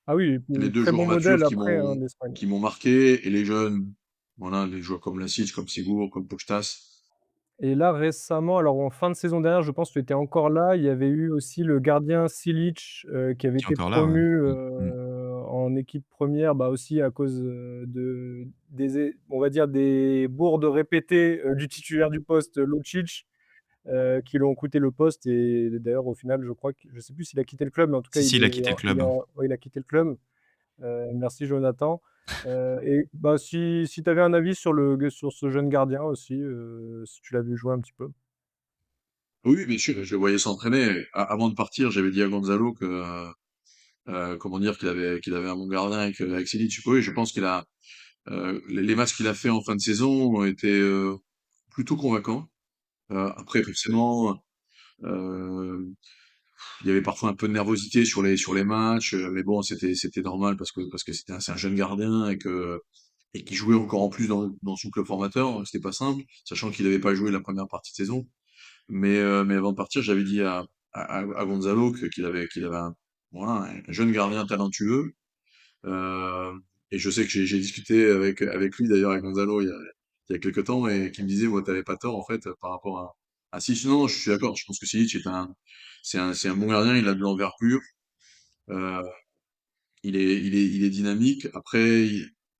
Ah oui, et les puis deux très bon joueurs matures modèle après, hein, l'Espagne. qui m'ont marqué, et les jeunes, voilà, les joueurs comme Lasic, comme Sigour, comme Puskás. Et là, récemment, alors en fin de saison dernière, je pense que tu étais encore là, il y avait eu aussi le gardien Silic, qui avait Qui est été encore là, ouais. promu, Mmh. en équipe première, bah, aussi à cause, on va dire des bourdes répétées, du titulaire du poste, Lucic, qui lui ont coûté le poste et d'ailleurs au final, je crois que je sais plus s'il a quitté le club, mais en tout cas Si, si, il a quitté le il est club. en ouais, il a quitté le club. Merci Jonathan. Et bah, si tu avais un avis sur ce jeune gardien aussi, si tu l'as vu jouer un petit peu? Oui, bien sûr, je le voyais s'entraîner. Avant de partir, j'avais dit à Gonzalo que, comment dire, qu'il avait un bon gardien avec Silic. Oui, je pense qu'il a, les matchs qu'il a fait en fin de saison ont été plutôt convaincants. Après, forcément, euh, il y avait parfois un peu de nervosité sur les matchs, mais bon, c'était normal parce que c'est un jeune gardien et qui jouait encore en plus dans son club formateur. C'était pas simple, sachant qu'il n'avait pas joué la première partie de saison. Mais avant de partir, j'avais dit à Gonzalo qu'il avait voilà, un jeune gardien talentueux. Euh, et je sais que j'ai discuté avec lui, d'ailleurs, avec Gonzalo, il y a quelques temps, et qui me disait, ouais, t'avais pas tort, en fait, par rapport à Silic. Non, je suis d'accord, je pense que Silic c'est un bon gardien, il a de l'envergure, euh, il est dynamique. Après,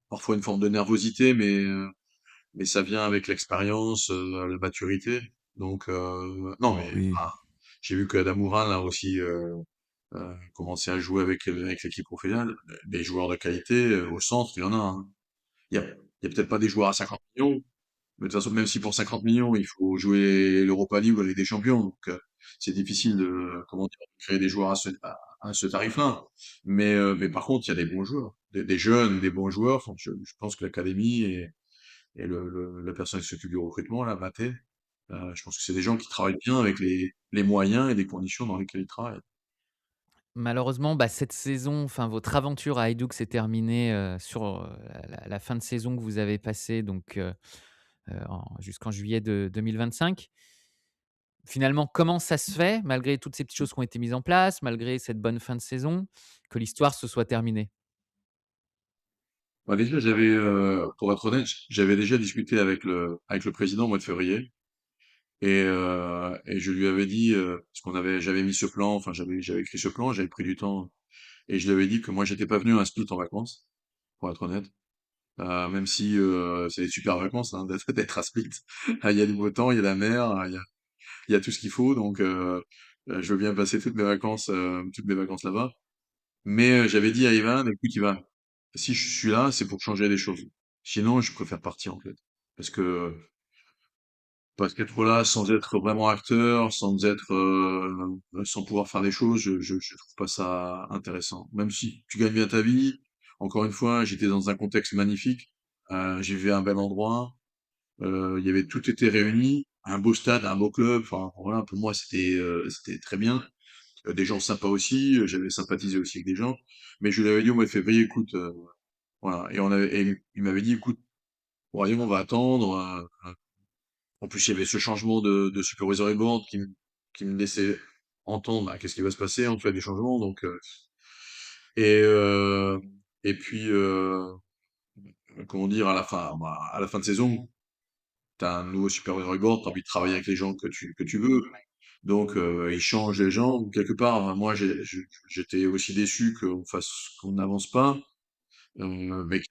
parfois une forme de nervosité, mais ça vient avec l'expérience, la maturité. Donc, non, mais Oui. ah, j'ai vu que Adamoura a aussi commencé à jouer avec l'équipe professionnelle. Des joueurs de qualité au centre, il y en a, hein. Il y a peut-être pas des joueurs à 50 millions, mais de toute façon, même si pour 50 millions, il faut jouer l'Europa League ou la Ligue des Champions, donc c'est difficile de, comment dire, de créer des joueurs à ce tarif-là. Mais par contre, il y a des bons joueurs, des jeunes, des bons joueurs. Enfin, je pense que l'académie et la personne qui s'occupe du recrutement, là, Mathé, je pense que c'est des gens qui travaillent bien avec les moyens et les conditions dans lesquelles ils travaillent. Malheureusement, bah, cette saison, enfin votre aventure à Hajduk s'est terminée, sur, la fin de saison que vous avez passée donc jusqu'en juillet de 2025. Finalement, comment ça se fait, malgré toutes ces petites choses qui ont été mises en place, malgré cette bonne fin de saison, que l'histoire se soit terminée? Bah, déjà, pour être honnête, j'avais déjà discuté avec le président au mois de février. Et je lui avais dit, parce j'avais mis ce plan, enfin j'avais écrit ce plan, j'avais pris du temps, et je lui avais dit que moi j'étais pas venu à un Split en vacances, pour être honnête. Même si c'est des super vacances, hein, d'être à Split. Il y a du beau temps, il y a la mer, il y a tout ce qu'il faut, donc je veux bien passer toutes mes vacances là-bas. Mais j'avais dit à Ivan, écoute Ivan, si je suis là, c'est pour changer des choses. Sinon, je préfère partir en fait, parce que parce qu'être là sans être vraiment acteur, sans pouvoir faire des choses, je trouve pas ça intéressant. Même si tu gagnes bien ta vie, encore une fois, j'étais dans un contexte magnifique, j'ai vu un bel endroit, il y avait tout était réuni, un beau stade, un beau club, enfin voilà, pour moi c'était très bien. Des gens sympas aussi, j'avais sympathisé aussi avec des gens, mais je lui avais dit au mois de février, écoute, voilà, et il m'avait dit, écoute, voyons, on va attendre. En plus, il y avait ce changement de supervisory board qui me laissait entendre bah, qu'est-ce qui va se passer en fait des changements. Donc, et, euh, et puis, comment dire, à la fin de saison, tu as un nouveau supervisory board, tu as envie de travailler avec les gens que tu veux. Donc, ils changent les gens. Quelque part, moi, j'étais aussi déçu qu'on n'avance pas, mais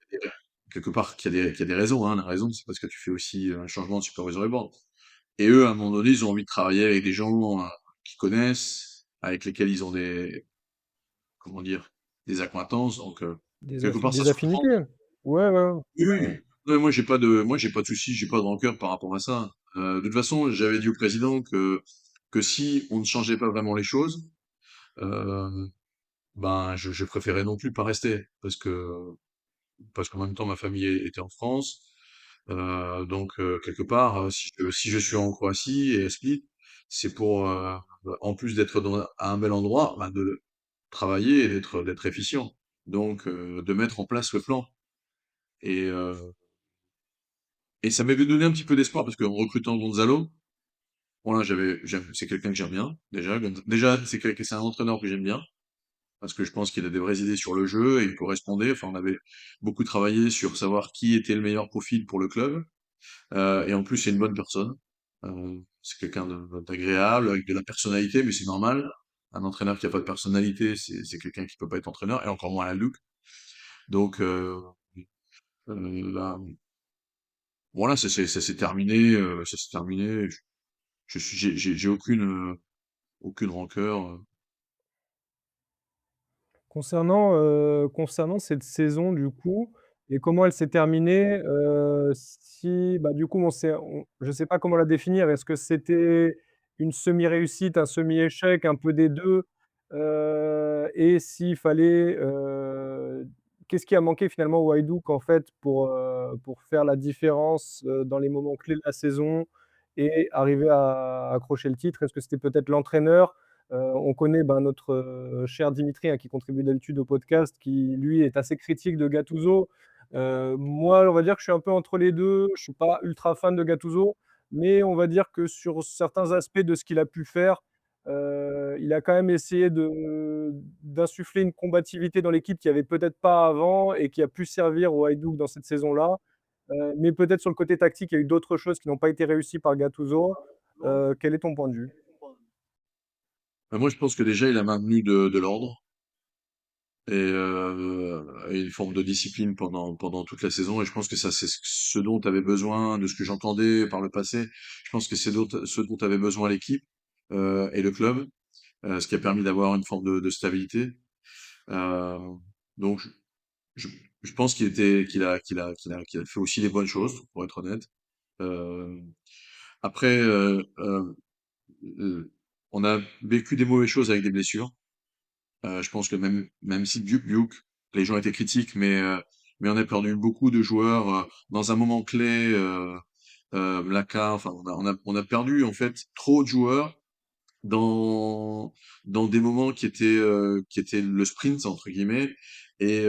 quelque part, qu'il y a des raisons. Hein. La raison, c'est parce que tu fais aussi un changement de supervisory board. Et eux, à un moment donné, ils ont envie de travailler avec des gens qu'ils connaissent, avec lesquels ils ont comment dire, des acquaintances. Donc, quelque part, ça Des se comprend. affinités? Ouais, ouais, ouais. Oui, oui. Ouais, moi, j'ai pas de souci, j'ai pas de rancœur par rapport à ça. De toute façon, j'avais dit au président que si on ne changeait pas vraiment les choses, euh, ben, je préférais non plus pas rester. Parce qu'en même temps, ma famille était en France. Donc, quelque part, si je suis en Croatie et à Split, c'est en plus d'être à un bel endroit, bah, de travailler et d'être efficient. Donc, de mettre en place le plan. Et, et ça m'avait donné un petit peu d'espoir parce qu'en recrutant Gonzalo, voilà, c'est quelqu'un que j'aime bien, déjà. Déjà, c'est un entraîneur que j'aime bien parce que je pense qu'il a des vraies idées sur le jeu et il correspondait. Enfin, on avait beaucoup travaillé sur savoir qui était le meilleur profil pour le club. Et en plus, c'est une bonne personne. C'est quelqu'un d'agréable, avec de la personnalité, mais c'est normal. Un entraîneur qui a pas de personnalité, c'est quelqu'un qui peut pas être entraîneur, et encore moins à Luc. Donc, là, voilà, ça s'est terminé, ça s'est terminé. J'ai aucune rancœur. Concernant cette saison du coup et comment elle s'est terminée, si bah, du coup je sais pas comment la définir. Est-ce que c'était une semi-réussite, un semi-échec, un peu des 2? Et s'il fallait, qu'est-ce qui a manqué finalement au Hajduk en fait pour faire la différence, dans les moments clés de la saison et arriver à accrocher le titre? Est-ce que c'était peut-être l'entraîneur? On connaît, ben, notre, cher Dimitri, hein, qui contribue d'habitude au podcast, qui lui est assez critique de Gattuso. Moi, on va dire que je suis un peu entre les 2. Je suis pas ultra fan de Gattuso, mais on va dire que sur certains aspects de ce qu'il a pu faire, il a quand même essayé d'insuffler une combativité dans l'équipe qu'il y avait peut-être pas avant et qui a pu servir au Hajduk dans cette saison-là. Mais peut-être sur le côté tactique, il y a eu d'autres choses qui n'ont pas été réussies par Gattuso. Quel est ton point de vue? Moi, je pense que déjà, il a maintenu de l'ordre et une forme de discipline pendant toute la saison. Et je pense que ça, c'est ce dont avait besoin, de ce que j'entendais par le passé. Je pense que c'est ce dont avait besoin l'équipe et le club, ce qui a permis d'avoir une forme de stabilité. Euh, donc, je, je pense qu'il a fait aussi les bonnes choses, pour être honnête. Euh, après, euh, on a vécu des mauvaises choses avec des blessures. Je pense que même si Duke, les gens étaient critiques, mais on a perdu beaucoup de joueurs dans un moment clé. Laka, enfin, on a perdu en fait trop de joueurs dans dans des moments qui étaient le sprint entre guillemets et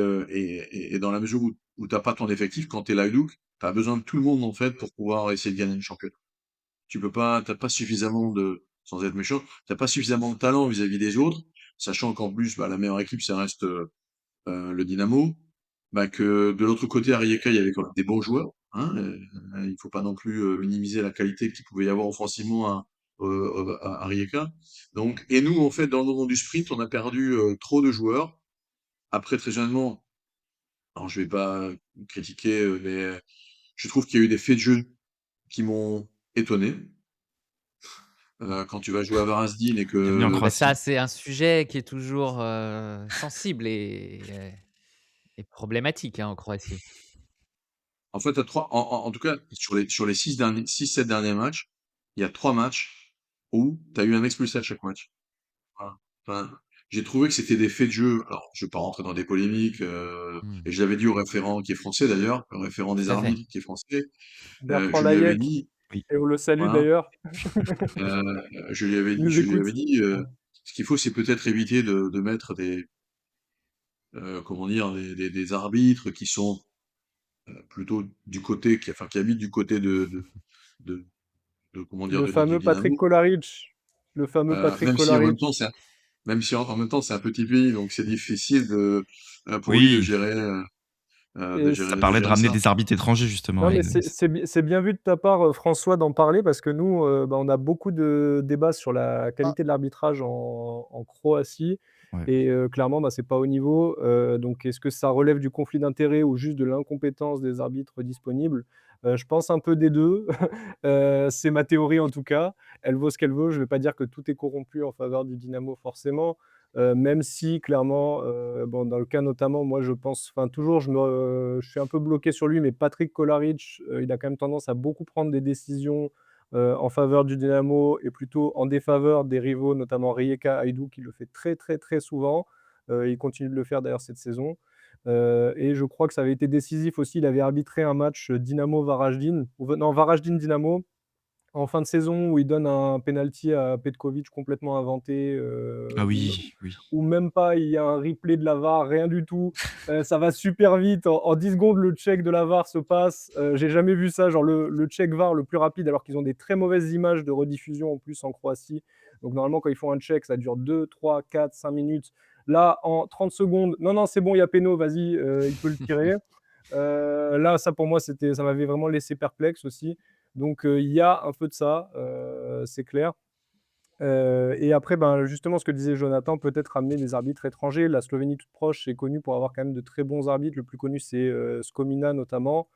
dans la mesure où t'as pas ton effectif quand t'es Hajduk, t'as besoin de tout le monde en fait pour pouvoir essayer de gagner une championnat. T'as pas suffisamment sans être méchant, t'as pas suffisamment de talent vis-à-vis des autres, sachant qu'en plus, bah, la meilleure équipe, ça reste le Dynamo, bah, que de l'autre côté, à Rijeka, il y avait quand même des bons joueurs, hein, il faut pas non plus minimiser la qualité qu'il pouvait y avoir offensivement à Rijeka. Donc, et nous, en fait, dans le moment du sprint, on a perdu trop de joueurs. Après, très honnêtement, alors je vais pas critiquer, mais je trouve qu'il y a eu des faits de jeu qui m'ont étonné. Quand tu vas jouer à Varazdin et Bienvenue en que Bah, ça, Croatie. c'est un sujet qui est toujours, sensible et problématique, hein, en Croatie. en fait, en tout cas, sur les 6-7 derniers matchs, il y a 3 matchs où tu as eu un expulsé à chaque match. Voilà. Enfin, j'ai trouvé que c'était des faits de jeu. Alors, je vais pas rentrer dans des polémiques, Mmh. et je l'avais dit au référent qui est français d'ailleurs, le référent des Tout à fait. arbitres qui est français. Bertrand Je lui avais Layec, dit, Oui. et on le salue voilà, d'ailleurs, euh, je lui avais, il nous je lui écoute. avais dit, ce qu'il faut, c'est peut-être éviter de mettre comment dire, des arbitres qui sont plutôt du côté, qui habitent du côté de, comment dire, Le du fameux Patrick Dynamo. Kolaric, le fameux Patrick Même si en même Kolaric. temps, même si en même temps, c'est un petit pays, donc c'est difficile pour lui Oui, Et ça de parlait de gérer ramener ça. des arbitres étrangers justement non, mais et c'est bien vu de ta part, François, d'en parler parce que nous, bah, on a beaucoup de débats sur la qualité de l'arbitrage en Croatie ouais. et clairement, bah, c'est pas au niveau. Donc est-ce que ça relève du conflit d'intérêts ou juste de l'incompétence des arbitres disponibles? Je pense un peu des 2. C'est ma théorie en tout cas. Elle vaut ce qu'elle vaut. Je vais pas dire que tout est corrompu en faveur du Dynamo forcément, même si clairement, bon, dans le cas notamment, moi je pense enfin toujours je suis un peu bloqué sur lui, mais Patrick Kolaric, il a quand même tendance à beaucoup prendre des décisions, en faveur du Dynamo et plutôt en défaveur des rivaux, notamment Rijeka, Hajduk, il le fait très, très, très souvent. Il continue de le faire d'ailleurs cette saison, et je crois que ça avait été décisif aussi. Il avait arbitré un match, Dynamo Varajdin ou non Varajdin Dynamo en fin de saison où il donne un penalty à Petkovic complètement inventé, Ah ou oui, oui. ou même pas, il y a un replay de la VAR, rien du tout. Ça va super vite. En 10 secondes, le check de la VAR se passe. J'ai jamais vu ça, genre le check VAR le plus rapide, alors qu'ils ont des très mauvaises images de rediffusion en plus en Croatie. Donc normalement, quand ils font un check, ça dure 2, 3, 4, 5 minutes. Là, en 30 secondes, non, non, c'est bon, il y a péno, vas-y, il peut le tirer. Là, ça pour moi, ça m'avait vraiment laissé perplexe aussi. Donc il y a un peu de ça, c'est clair. Et après, ben, justement, ce que disait Jonathan, peut-être ramener des arbitres étrangers. La Slovénie toute proche est connue pour avoir quand même de très bons arbitres. Le plus connu, c'est Skomina notamment.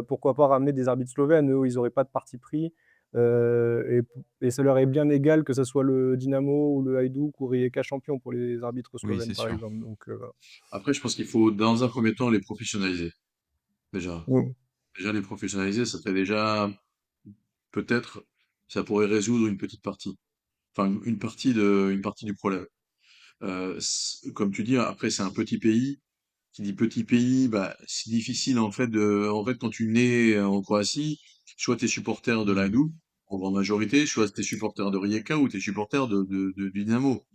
Pourquoi pas ramener des arbitres slovènes? Eux, ils n'auraient pas de parti pris. Et ça leur est bien égal que ce soit le Dynamo ou le Hajduk ou Rijeka champion pour les arbitres Oui, slovènes, c'est par sûr. exemple. Donc, voilà. Après, je pense qu'il faut, dans un premier temps, les professionnaliser. Déjà. Ouais. Déjà, les professionnaliser, ça fait déjà, peut-être, ça pourrait résoudre une petite partie. Enfin, une partie du problème. Comme tu dis, après, c'est un petit pays. Qui dit petit pays, bah, c'est difficile, en fait, quand tu nais en Croatie, soit t'es supporter de Mmh. l'Hajduk, en grande majorité, soit t'es supporter de Rijeka ou t'es supporter du Dynamo.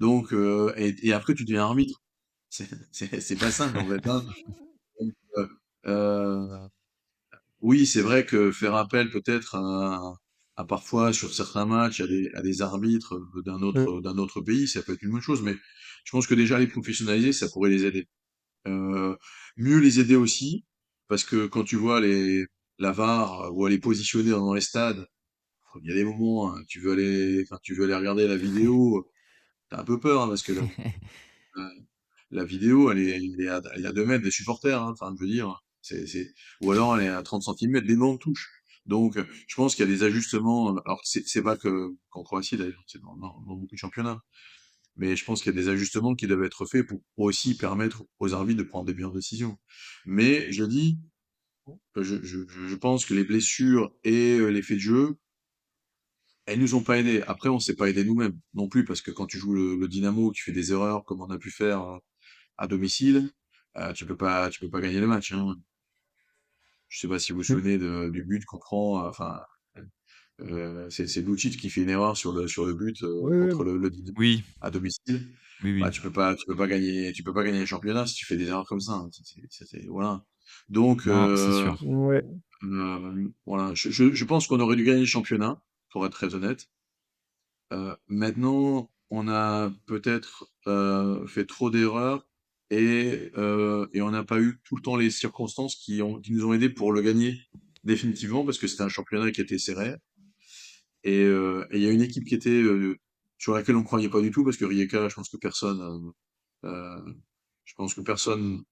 Donc, et après, tu deviens arbitre. C'est pas simple, en fait, hein. Donc, euh, oui, c'est vrai que faire appel peut-être à parfois sur certains matchs à des arbitres Mm. d'un autre pays, ça peut être une bonne chose, mais je pense que déjà les professionnaliser, ça pourrait les aider. Euh, Mieux les aider aussi, parce que quand tu vois la VAR ou aller positionner dans les stades, il y a des moments, hein, tu veux aller regarder la vidéo, t'as un peu peur, hein, parce que euh, la vidéo, elle est à 2 mètres des supporters, hein, enfin, je veux dire, ou alors elle est à 30 centimètres des bancs de touche. Donc, je pense qu'il y a des ajustements. Alors, c'est pas qu'en Croatie d'ailleurs, c'est dans beaucoup de championnats. Mais je pense qu'il y a des ajustements qui doivent être faits pour aussi permettre aux arbitres de prendre des meilleures décisions. Mais je dis, je pense que les blessures et les faits de jeu, elles nous ont pas aidés. Après, on s'est pas aidé nous-mêmes non plus, parce que quand tu joues le Dynamo, tu fais des erreurs comme on a pu faire à domicile, tu peux pas gagner le match, hein. Je sais pas si vous vous Mm. souvenez du but qu'on prend, enfin, c'est Lucic qui fait une erreur sur le but Oui, oui, contre le Dynamo Oui, à domicile. oui, Bah, oui. tu peux pas gagner le championnat si tu fais des erreurs comme ça, hein. Voilà. Donc, Non, c'est sûr. ouais. voilà. Je pense qu'on aurait dû gagner le championnat, pour être très honnête. Maintenant, on a peut-être fait trop d'erreurs et on n'a pas eu tout le temps les circonstances qui nous ont aidés pour le gagner définitivement, parce que c'était un championnat qui était serré. Et il y a une équipe qui était sur laquelle on croyait pas du tout, parce que Rijeka, je pense que personne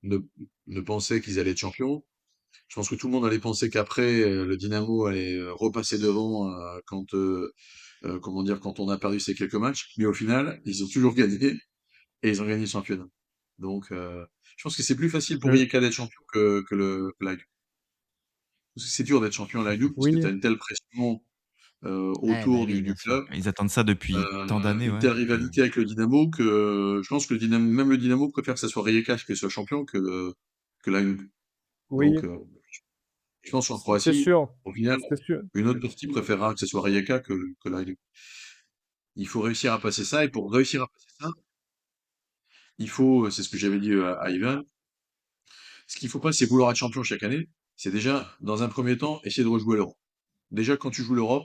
ne pensait qu'ils allaient être champions. Je pense que tout le monde allait penser qu'après, le Dynamo allait repasser devant comment dire, quand on a perdu ces quelques matchs. Mais au final, ils ont toujours gagné et ils ont gagné le championnat. Donc, je pense que c'est plus facile pour Mm. Rijeka d'être champion que l'Hajduk. Parce que c'est dur d'être champion à l'Hajduk parce que tu Oui. as une telle pression Eh bah autour oui, du bien sûr. club, Ils attendent ça depuis tant d'années, une ouais, telle que rivalité avec le Dynamo que je pense que même le Dynamo préfère que ça soit Rijeka qui soit champion que l'Hajduk. Oui, Donc, je pense qu'en c'est Croatie, sûr. au final, C'est sûr. une autre partie préférera que ce soit Rijeka que l'Hajduk. Il faut réussir à passer ça, et pour réussir à passer ça, il faut, c'est ce que j'avais dit à Ivan, ce qu'il faut pas, c'est vouloir être champion chaque année. C'est déjà, dans un premier temps, essayer de rejouer l'Europe. Déjà, quand tu joues l'Europe,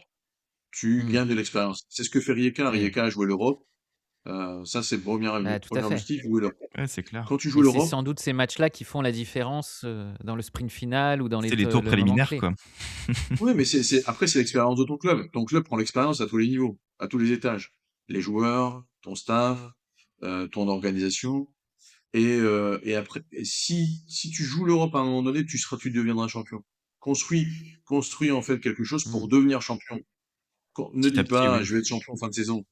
tu Mmh. gagnes de l'expérience. C'est ce que fait Rijeka. Oui, Rijeka a joué l'Europe. Ça, c'est le tout à premier fait. objectif, jouer l'Europe. ouais, c'est clair. Quand tu joues Et c'est l'Europe, sans doute ces matchs-là qui font la différence, dans le sprint final ou dans C'est les tours le moment préliminaires, clé. quoi. oui, mais après, c'est l'expérience de ton club. Ton club prend l'expérience à tous les niveaux, à tous les étages. Les joueurs, ton staff, ton organisation. Et après, si tu joues l'Europe à un moment donné, tu deviendras champion. Construis, construis en fait quelque chose pour Mmh. devenir champion. Ne Petit à dis petit, pas, oui. je vais être champion en fin de saison.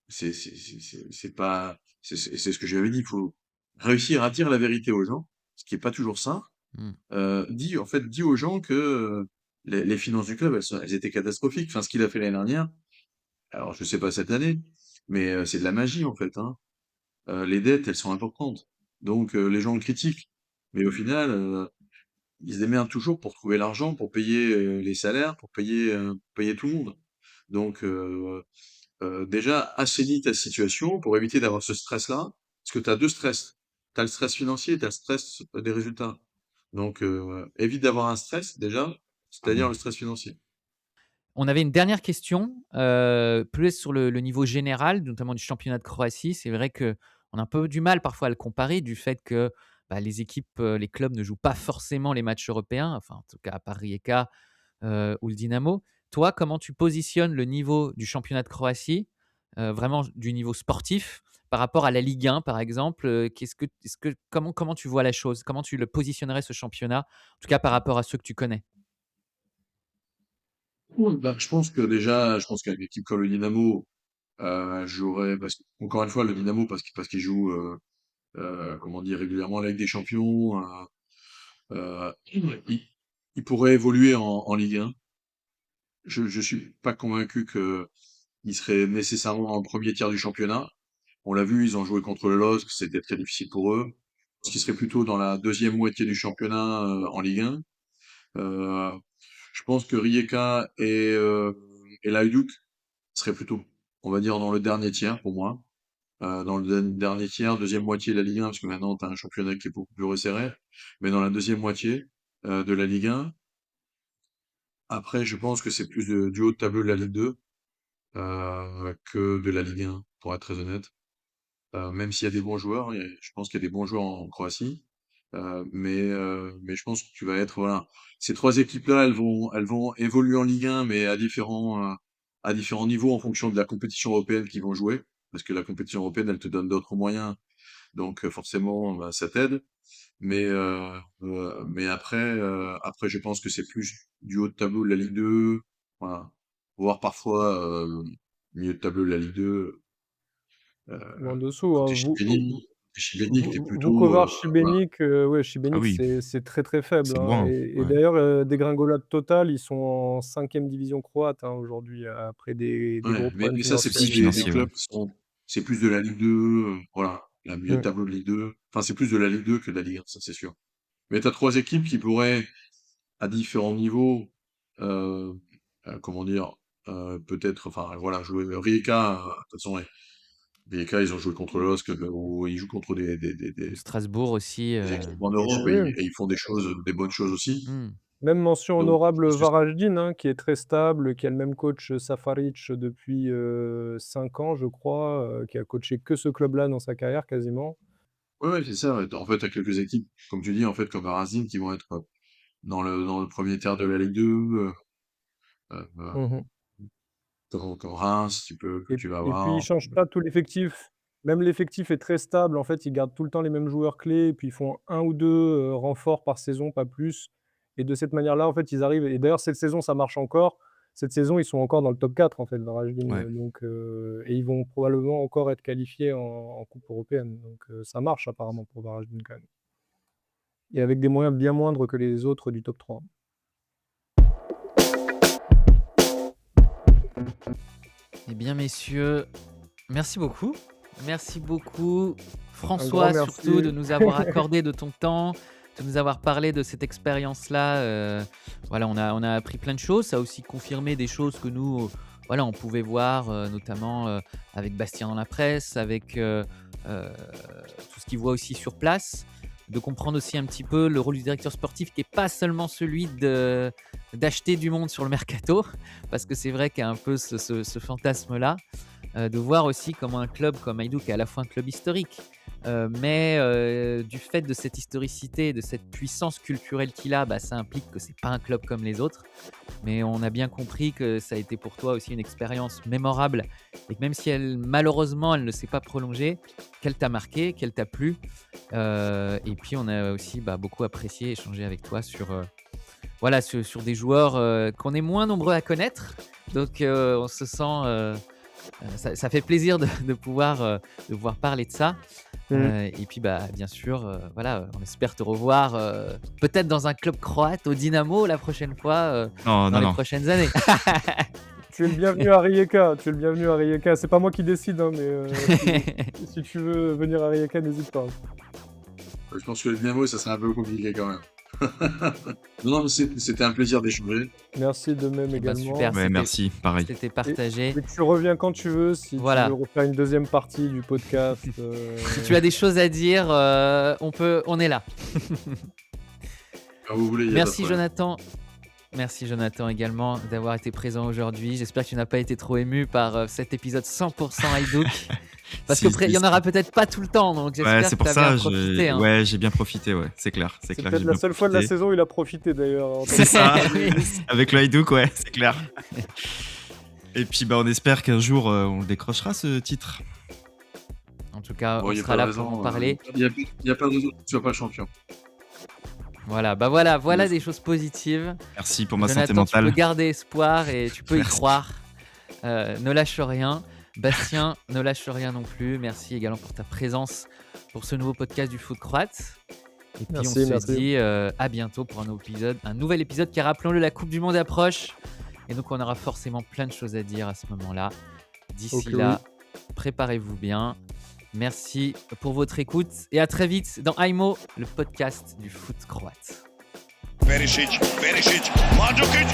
C'est pas, c'est ce que j'avais dit. Il faut réussir à dire la vérité aux gens, ce qui est pas toujours ça. Mmh. Dis aux gens que les finances du club, elles étaient catastrophiques. Enfin, ce qu'il a fait l'année dernière. Alors, je sais pas cette année, mais c'est de la magie en fait, hein. Les dettes, elles sont importantes. Donc, les gens le critiquent. Mais au final, ils se démerdent toujours pour trouver l'argent, pour payer les salaires, pour payer tout le monde. Donc, déjà, assainis ta situation pour éviter d'avoir ce stress-là, parce que tu as deux stress. Tu as le stress financier et tu as le stress des résultats. Donc, évite d'avoir un stress déjà, c'est-à-dire le stress financier. On avait une dernière question, plus sur le niveau général, notamment du championnat de Croatie. C'est vrai qu'on a un peu du mal parfois à le comparer du fait que, bah, les équipes, les clubs ne jouent pas forcément les matchs européens, enfin, en tout cas à part Rijeka, ou le Dynamo. Toi, comment tu positionnes le niveau du championnat de Croatie, vraiment du niveau sportif, par rapport à la Ligue 1, par exemple? Comment tu vois la chose? Comment tu le positionnerais ce championnat? En tout cas par rapport à ceux que tu connais? Bah, je pense qu'avec une équipe comme le Dynamo, jouerait encore une fois, le Dynamo, parce qu'il joue, comment dire, régulièrement la Ligue des Champions, il pourrait évoluer en Ligue 1. Je suis pas convaincu qu'il serait nécessairement dans le premier tiers du championnat. On l'a vu, ils ont joué contre le LOSC, c'était très difficile pour eux. Ce qui serait plutôt dans la deuxième moitié du championnat en Ligue 1. Euh, je pense que Rijeka et l'Hajduk seraient plutôt, on va dire, dans le dernier tiers pour moi. Dans le dernier tiers, deuxième moitié de la Ligue 1, parce que maintenant tu as un championnat qui est beaucoup plus resserré, mais dans la deuxième moitié de la Ligue 1. Après, je pense que c'est plus du haut de tableau de la Ligue 2 que de la Ligue 1, pour être très honnête. Même s'il y a des bons joueurs, je pense qu'il y a des bons joueurs en Croatie, mais je pense que tu vas être voilà. Ces trois équipes-là, elles vont évoluer en Ligue 1, mais à différents niveaux en fonction de la compétition européenne qu'ils vont jouer, parce que la compétition européenne, elle te donne d'autres moyens, donc forcément, bah, ça t'aide. Mais après, je pense que c'est plus du haut de tableau de la Ligue 2, voilà. Voire parfois milieu de tableau de la Ligue 2. Ou en dessous, hein. Côté Šibenik, t'es plutôt, Vukovar, voilà. Šibenik, ouais, Ah Šibenik, oui, c'est très très faible, c'est hein. loin. Et Ouais. d'ailleurs, dégringolade totale, ils sont en 5e division croate, hein, aujourd'hui, après des Ouais, gros problèmes mais ça, c'est financiers plus Souci avec des financier, ouais. clubs c'est plus de la Ligue 2, voilà, la milieu de Mmh. tableau de Ligue 2. Enfin, c'est plus de la Ligue 2 que de la Ligue 1, ça c'est sûr. Mais t'as trois équipes qui pourraient, à différents niveaux, euh, comment dire, peut-être, enfin voilà, jouer Rijeka, de toute façon, ouais, Rijeka, ils ont joué contre le LOSC, où ils jouent contre Ou Strasbourg aussi, des équipes en Europe et, Oui. et ils font des bonnes choses aussi. mmh. Même mention Donc, je honorable pense que Varajdin, hein, qui est très stable, qui a le même coach Safaric depuis 5 ans, je crois, qui a coaché que ce club-là dans sa carrière quasiment. ouais, ouais, c'est ça. Ouais. En fait, t'as quelques équipes, comme tu dis, en fait, comme Racing, qui vont être dans le premier tiers de la Ligue 2. Mmh. Comme Reims, que tu vas Et puis ils avoir. changent pas tout l'effectif. Même l'effectif est très stable. En fait, ils gardent tout le temps les mêmes joueurs clés et puis ils font un ou 2 renforts par saison, pas plus. Et de cette manière-là, en fait, ils arrivent et d'ailleurs cette saison, ça marche encore. Cette saison, ils sont encore dans le top 4 en fait, Varajdin, Ouais. donc et ils vont probablement encore être qualifiés en coupe européenne. Donc ça marche apparemment pour Varajdin quand même. Et avec des moyens bien moindres que les autres du top 3. Eh bien, messieurs, merci beaucoup. Merci beaucoup, Un grand François, surtout, de merci. nous avoir accordé de ton temps, de nous avoir parlé de cette expérience-là. Voilà, on a appris plein de choses. Ça a aussi confirmé des choses que nous, voilà, on pouvait voir, notamment avec Bastien dans la presse, avec tout ce qu'il voit aussi sur place. De comprendre aussi un petit peu le rôle du directeur sportif qui n'est pas seulement celui d'acheter du monde sur le mercato, parce que c'est vrai qu'il y a un peu ce fantasme-là, de voir aussi comment un club comme Hajduk est à la fois un club historique, mais du fait de cette historicité, de cette puissance culturelle qu'il a, bah, ça implique que c'est pas un club comme les autres. Mais on a bien compris que ça a été pour toi aussi une expérience mémorable et que même si malheureusement, elle ne s'est pas prolongée, qu'elle t'a marqué, qu'elle t'a plu. Et puis on a aussi beaucoup apprécié échanger avec toi voilà, sur des joueurs qu'on est moins nombreux à connaître. Donc on se sent, ça fait plaisir de pouvoir parler de ça. Et puis bien sûr, voilà, on espère te revoir peut-être dans un club croate, au Dynamo la prochaine fois, Non, dans non, les non. prochaines années. Tu es le bienvenu à Rijeka, tu es le bienvenu à Rijeka. C'est pas moi qui décide, hein, mais si tu veux venir à Rijeka, n'hésite pas. Je pense que le Dynamo, ça serait un peu compliqué quand même. Non, mais c'était un plaisir d'échanger. Merci de même Eh ben, également. super. Ouais, C'était- merci, pareil. C'était partagé. Et tu reviens quand tu veux, si Voilà. tu veux refaire une deuxième partie du podcast. Si tu as des choses à dire, on est là. Quand vous voulez, il y a pas de Merci problème. Jonathan. Merci Jonathan également d'avoir été présent aujourd'hui. J'espère que tu n'as pas été trop ému par cet épisode 100% Hajduk. Parce Si, qu'il y en si. aura peut-être pas tout le temps, donc Ouais, j'espère c'est que pour tu as ça. bien profité. hein. Ouais, j'ai bien profité, ouais, c'est clair. C'est C'est clair, peut-être j'ai la bien seule fois de la profité. saison où il a profité d'ailleurs. en tant C'est que- ça. Oui. Avec le Hajduk, ouais, c'est clair. Et puis, on espère qu'un jour, on décrochera ce titre. En tout cas, Bon, on il y a sera pas de là raison, pour en parler. Il y a pas de raison que tu sois pas champion. Voilà, Oui. des choses positives. Merci pour ma santé Jonathan, tu peux mentale. garder espoir et tu peux y Merci. croire. Ne lâche rien. Bastien, ne lâche rien non plus. Merci également pour ta présence pour ce nouveau podcast du foot croate. Et puis Merci, on se merci. dit à bientôt pour un nouvel épisode qui, rappelons-le, la Coupe du Monde approche. Et donc on aura forcément plein de choses à dire à ce moment-là. D'ici Ok, là, préparez-vous bien. Merci pour votre écoute et à très vite dans Aimo, le podcast du foot croate. Perisic, Mandzukic,